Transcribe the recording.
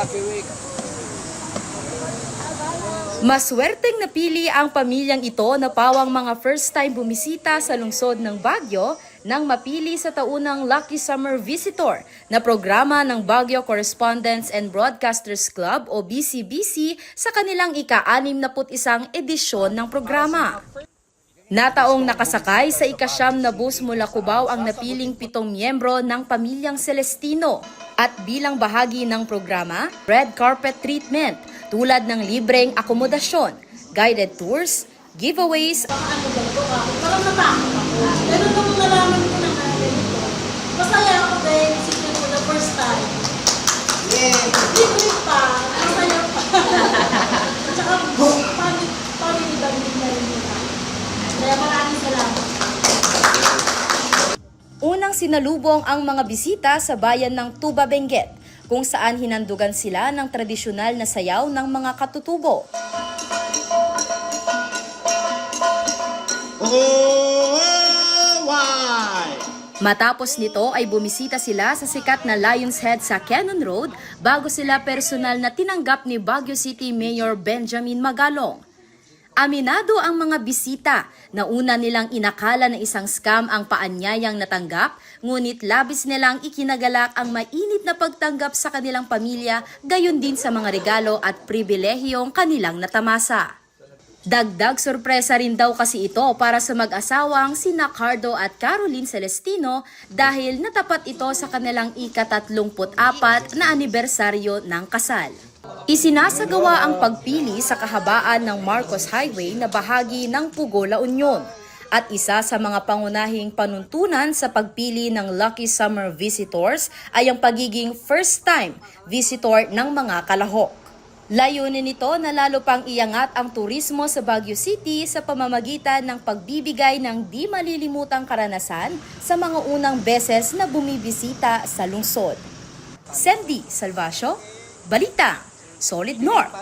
Happy Week. Maswerteng napili ang pamilyang ito na pawang mga first time bumisita sa lungsod ng Baguio nang mapili sa taunang Lucky Summer Visitor na programa ng Baguio Correspondents and Broadcasters Club o BCBC sa kanilang ika-61 edisyon ng programa. Nataong nakasakay sa ika-9 na bus mula Cubao ang napiling 7 miyembro ng pamilyang Celestino at bilang bahagi ng programa, red carpet treatment tulad ng libreng akomodasyon, guided tours, giveaways, Parang natakot ako. Pero nung nalaman ko na ganito, masaya ako dahil isipin ko the first time. Libre pa, masaya pa. Tsaka family bonding na rin nila. Kaya maraming salamat. unang sinalubong ang mga bisita sa bayan ng Tuba Benguet, kung saan hinandugan sila ng tradisyonal na sayaw ng mga katutubo. Matapos nito ay bumisita sila sa sikat na Lion's Head sa Cannon Road bago sila personal na tinanggap ni Baguio City Mayor Benjamin Magalong. Aminado ang mga bisita na una nilang inakala na isang scam ang paanyayang natanggap, ngunit labis nilang ikinagalak ang mainit na pagtanggap sa kanilang pamilya, gayon din sa mga regalo at pribilehiyong kanilang natamasa. Dagdag sorpresa rin daw kasi ito para sa mag-asawang sina Cardo at Caroline Celestino dahil natapat ito sa kanilang ika-34 na anibersaryo ng kasal. Isinasagawa ang pagpili sa kahabaan ng Marcos Highway na bahagi ng Pugo, La Union at isa sa mga pangunahing panuntunan sa pagpili ng Lucky Summer Visitors ay ang pagiging first-time visitor ng mga kalahok. Layunin nito na lalo pang iangat ang turismo sa Baguio City sa pamamagitan ng pagbibigay ng di malilimutang karanasan sa mga unang beses na bumibisita sa lungsod. Sandy Salvacio, Balita, Solid North.